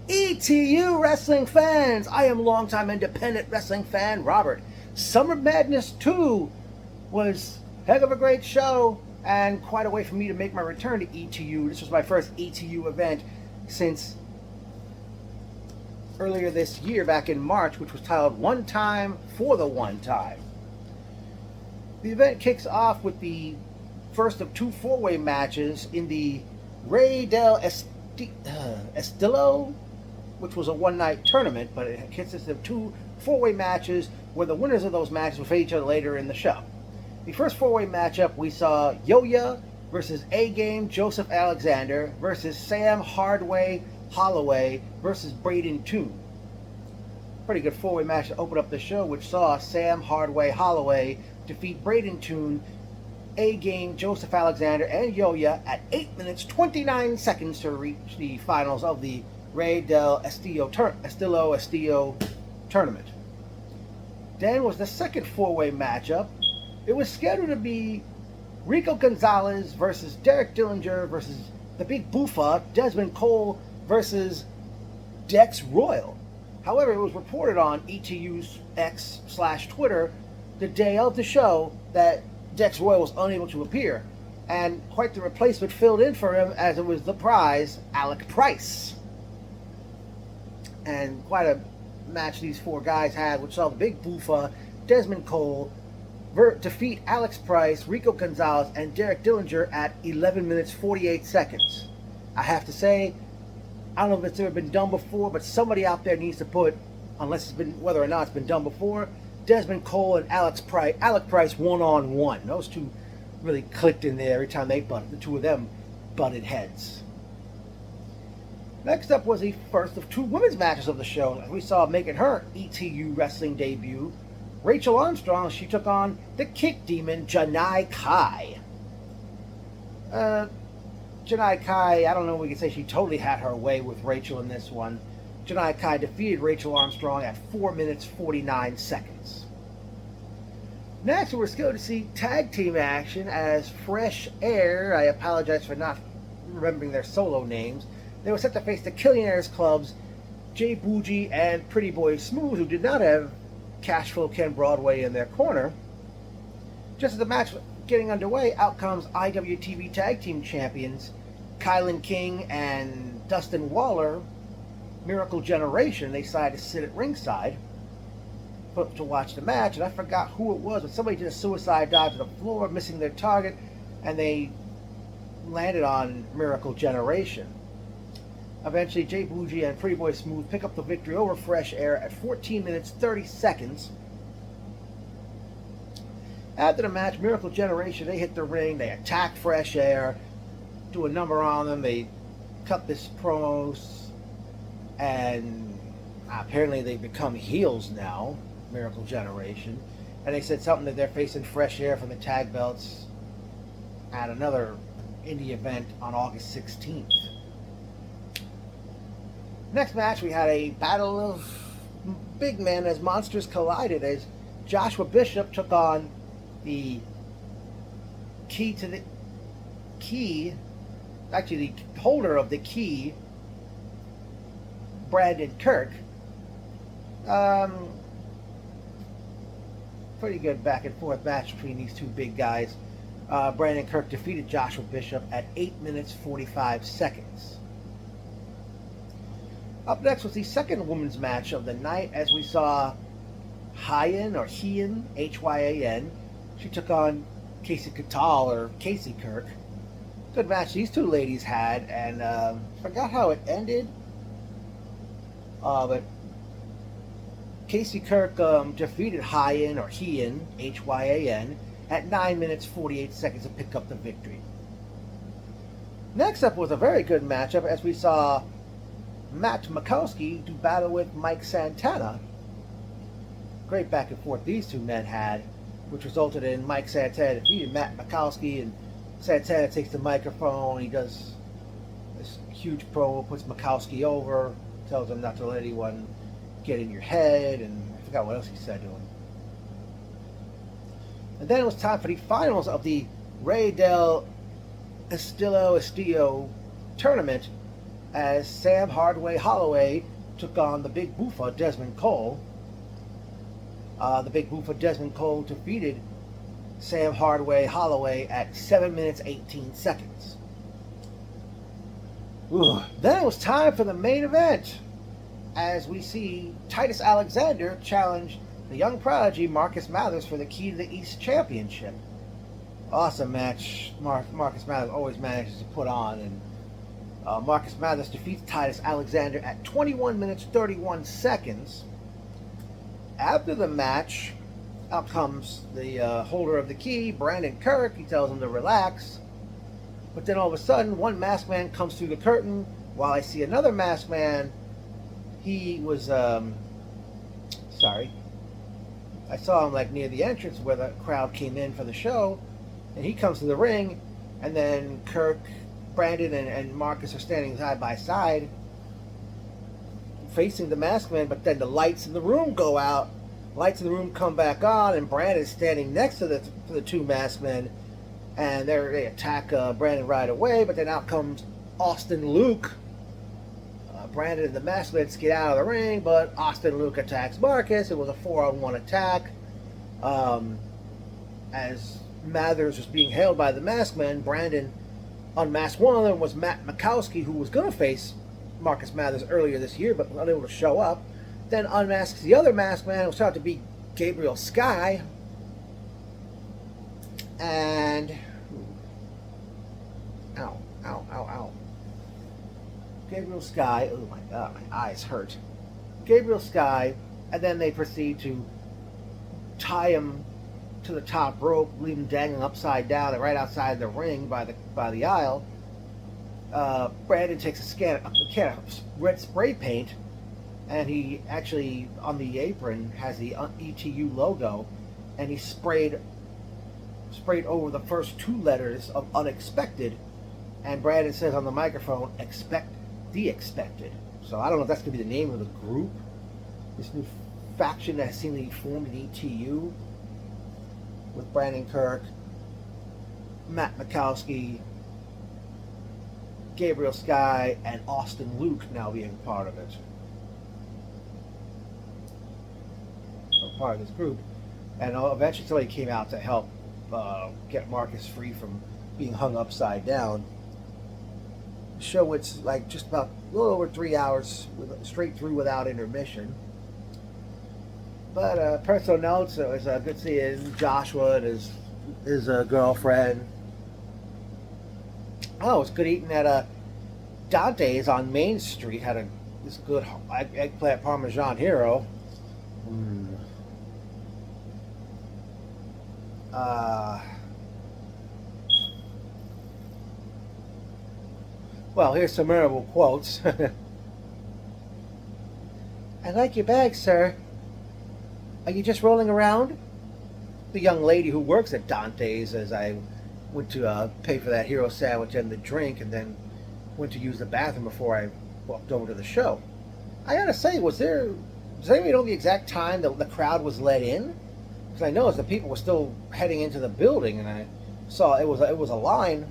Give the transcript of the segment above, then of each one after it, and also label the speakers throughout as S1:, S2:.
S1: ETU wrestling fans! I am longtime independent wrestling fan Robert. Summer Madness 2 was a heck of a great show and quite a way for me to make my return to ETU. This was my first ETU event since earlier this year, back in March, which was titled One Time for the One Time. The event kicks off with the first of two four-way matches in the Rey del Estilo, which was a one-night tournament, but it consists of two four-way matches where the winners of those matches will face each other later in the show. The first four-way matchup, we saw Yo-Ya versus A-Game Joseph Alexander versus Sam Hardway Holloway versus Braden Toon. Pretty good four-way match to open up the show, which saw Sam Hardway Holloway defeat Braden Toon, A-Game Joseph Alexander, and Yo-Ya at 8 minutes 29 seconds to reach the finals of the Rey del Estilo tournament. Then was the second four-way matchup. It was scheduled to be Rico Gonzalez versus Derek Dillinger versus the Big Boofa, Desmond Cole versus Dex Royal. However, it was reported on ETU's X/Twitter the day of the show that Dex Royal was unable to appear, and quite the replacement filled in for him, as it was the prize, Alec Price. And quite a match these four guys had, which saw the Big Boofa, Desmond Cole, defeat Alex Price, Rico Gonzalez, and Derek Dillinger at 11 minutes 48 seconds. I have to say, I don't know if it's ever been done before, but somebody out there needs to put, unless it's been, whether or not it's been done before, Desmond Cole and Alec Price one-on-one. Those two really clicked in there every time they butted. The two of them butted heads. Next up was the first of two women's matches of the show. We saw making her ETU wrestling debut, Rachel Armstrong. She took on the kick demon, Janai Kai. Janai Kai, I don't know if we can say she totally had her way with Rachel in this one. Janai Kai defeated Rachel Armstrong at 4 minutes 49 seconds. Next, we're scheduled to see tag team action as Fresh Air, I apologize for not remembering their solo names, they were set to face the Killionaires Club's Jay Bougie and Pretty Boy Smooth, who did not have Cashflow Ken Broadway in their corner. Just as the match was getting underway, out comes IWTV Tag Team Champions Kylan King and Dustin Waller, Miracle Generation. They decided to sit at ringside to watch the match, and I forgot who it was, but somebody did a suicide dive to the floor, missing their target, and they landed on Miracle Generation. Eventually, Jay Bougie and Pretty Boy Smooth pick up the victory over Fresh Air at 14 minutes 30 seconds. After the match, Miracle Generation, they hit the ring, they attack Fresh Air, do a number on them, they cut this promos, and apparently they've become heels now, Miracle Generation, and they said something that they're facing Fresh Air for the tag belts at another indie event on August 16th. Next match, we had a battle of big men as monsters collided, as Joshua Bishop took on the holder of the key, Brandon Kirk. Pretty good back and forth match between these two big guys. Brandon Kirk defeated Joshua Bishop at 8 minutes 45 seconds. Up next was the second women's match of the night, as we saw Hyan, Hyan. She took on Casey Catal, or Casey Kirk. Good match these two ladies had, and forgot how it ended. But Casey Kirk defeated Hyan, Hyan, at 9 minutes 48 seconds to pick up the victory. Next up was a very good matchup, as we saw Matt Makowski do battle with Mike Santana. Great back and forth these two men had, which resulted in Mike Santana defeating Matt Makowski, and Santana takes the microphone, he does this huge promo, puts Makowski over, tells him not to let anyone get in your head, and I forgot what else he said to him. And then it was time for the finals of the Rey del Estilo tournament, as Sam Hardway Holloway took on the Big Boofa Desmond Cole. The Big Boofa Desmond Cole defeated Sam Hardway Holloway at 7 minutes 18 seconds. Then it was time for the main event, as we see Titus Alexander challenge the young prodigy Marcus Mathers for the Key to the East Championship. Awesome match Marcus Mathers always manages to put on, and Marcus Mathers defeats Titus Alexander at 21 minutes 31 seconds. After the match, out comes the holder of the key, Brandon Kirk. He tells him to relax. But then all of a sudden, one masked man comes through the curtain, while I see another masked man. He was, sorry. I saw him like near the entrance where the crowd came in for the show. And he comes to the ring, and then Kirk, Brandon, and Marcus are standing side by side, facing the masked man, but then the lights in the room go out. Lights in the room come back on, and Brandon's standing next to the two masked men, and they attack Brandon right away, but then out comes Austin Luke. Brandon and the masked men get out of the ring, but Austin Luke attacks Marcus. It was a 4-on-1 attack. As Mathers was being hailed by the masked men, Brandon unmasked one of them, was Matt Mikowski, who was going to face Marcus Mathers earlier this year, but unable to show up. Then unmasks the other masked man, who was thought to be Gabriel Sky. And ow. Gabriel Sky, oh my god, my eyes hurt. Gabriel Sky, and then they proceed to tie him to the top rope, leave him dangling upside down and right outside the ring by the aisle. Brandon takes a can of red spray paint, and he actually, on the apron, has the ETU logo, and he sprayed over the first two letters of unexpected, and Brandon says on the microphone, expect the expected. So I don't know if that's going to be the name of the group, this new faction that has seemingly formed in ETU, with Brandon Kirk, Matt Mikowski, Gabriel Sky, and Austin Luke now being part of it. Or part of this group. And eventually somebody came out to help get Marcus free from being hung upside down. The show was like just about a little over 3 hours, straight through without intermission. But personal notes, it was good seeing Joshua and his girlfriend. Oh, it's good eating at Dante's on Main Street. Had this good eggplant Parmesan hero. Well, here's some memorable quotes. I like your bag, sir. Are you just rolling around? The young lady who works at Dante's, as I went to pay for that hero sandwich and the drink, and then went to use the bathroom before I walked over to the show. I gotta say, does anybody know the exact time that the crowd was let in? Because I noticed that people were still heading into the building, and I saw it was a line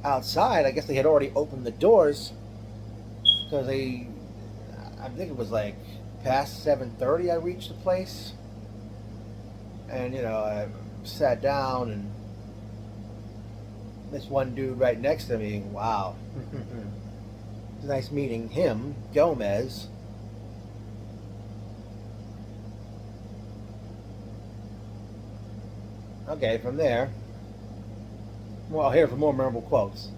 S1: outside. I guess they had already opened the doors, because I think it was like past 7:30 I reached the place, and I sat down, and this one dude right next to me, wow. It's nice meeting him, Gomez. Okay, from there, well, here for more memorable quotes.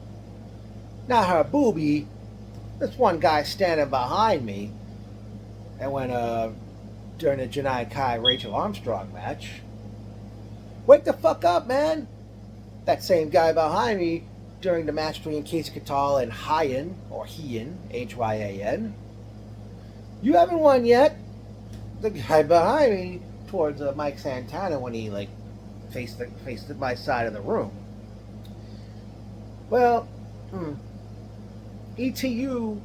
S1: Now her booby, this one guy standing behind me, and when during the Janai Kai Rachel Armstrong match, wake the fuck up, man. That same guy behind me during the match between Casey Catal and Hyan, or Hyan, Hyan. You haven't won yet. The guy behind me towards Mike Santana when he faced my side of the room. Well, ETU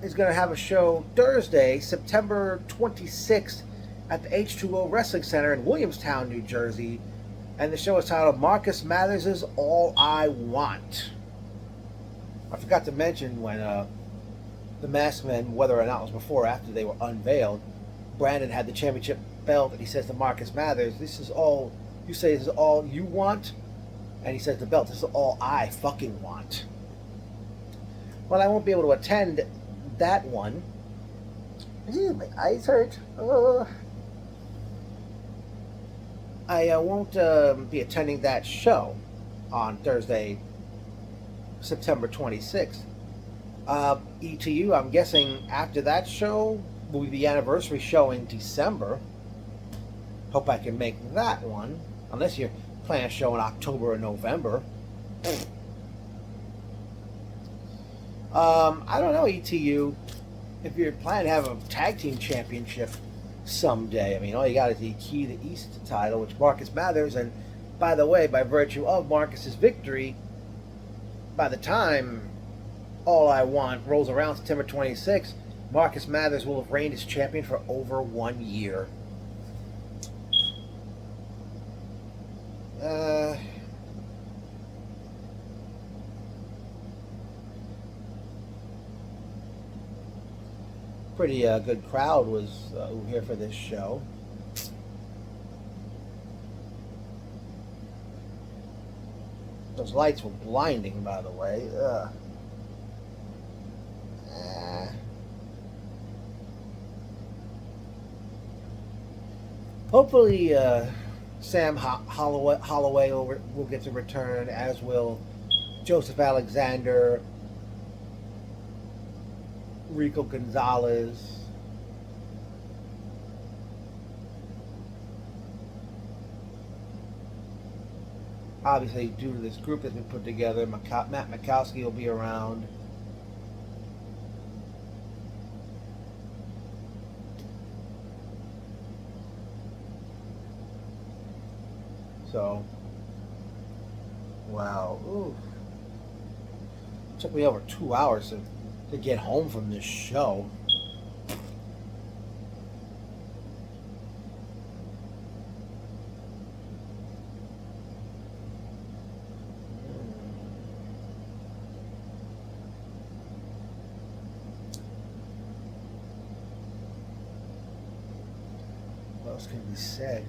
S1: is going to have a show Thursday, September 26th at the H2O Wrestling Center in Williamstown, New Jersey. And the show is titled Marcus Mathers' All I Want. I forgot to mention when the Masked Men, whether or not it was before or after they were unveiled, Brandon had the championship belt, and he says to Marcus Mathers, "This is all you say. This is all you want." And he says, "The belt. This is all I fucking want." Well, I won't be able to attend that one. My eyes hurt. I won't be attending that show on Thursday, September 26th. ETU, I'm guessing after that show will be the anniversary show in December. Hope I can make that one, unless you're planning a show in October or November. I don't know, ETU, if you're planning to have a tag team championship someday. I mean, all you got is the Key to East title, which Marcus Mathers, and by the way, by virtue of Marcus's victory, by the time All I Want rolls around September 26th, Marcus Mathers will have reigned as champion for over 1 year. Pretty good crowd was here for this show. Those lights were blinding, by the way. Hopefully, Sam Holloway will get to return, as will Joseph Alexander, Rico Gonzalez. Obviously, due to this group that's been put together, Matt Mikowski will be around. So, wow. Ooh. It took me over 2 hours to get home from this show. What else can be said?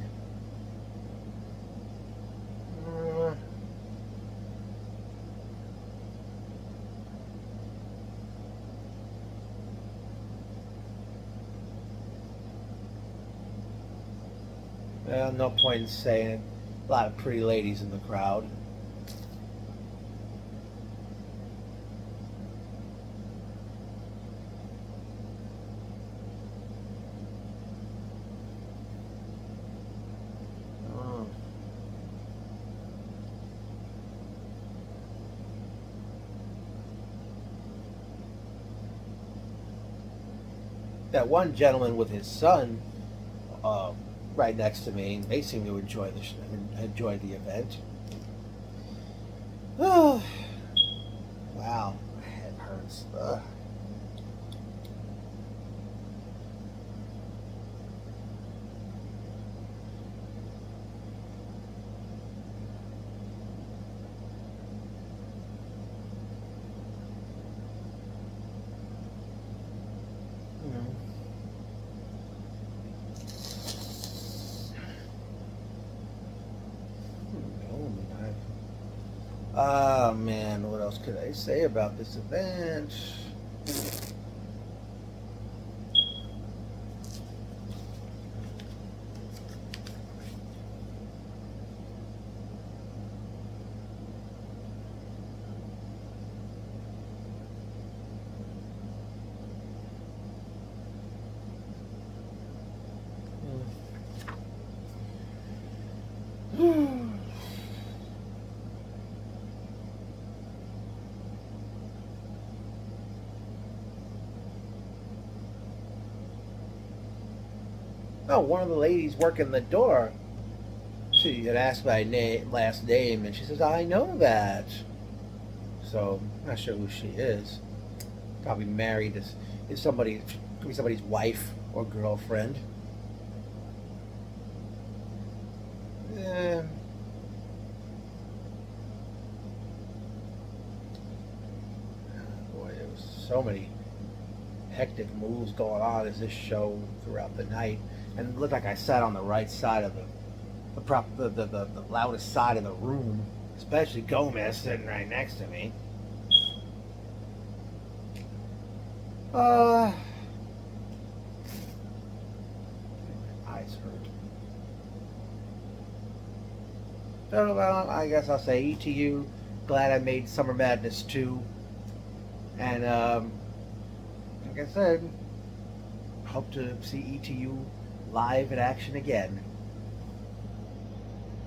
S1: Well, no point in saying it. A lot of pretty ladies in the crowd. That one gentleman with his son right next to me, they seem to enjoy the event. Oh, wow, my head hurts. Oh man, what else could I say about this event? Oh, one of the ladies working the door, she had asked my last name, and she says, "I know that." So, I'm not sure who she is. Probably married. Is somebody, could be somebody's wife or girlfriend. Yeah. Boy, there was so many hectic moves going on as this show throughout the night, and it looked like I sat on the right side of the loudest side of the room, especially Gomez sitting right next to me. My eyes hurt. So, well, I guess I'll say ETU. Glad I made Summer Madness 2. And, like I said, hope to see ETU live in action again.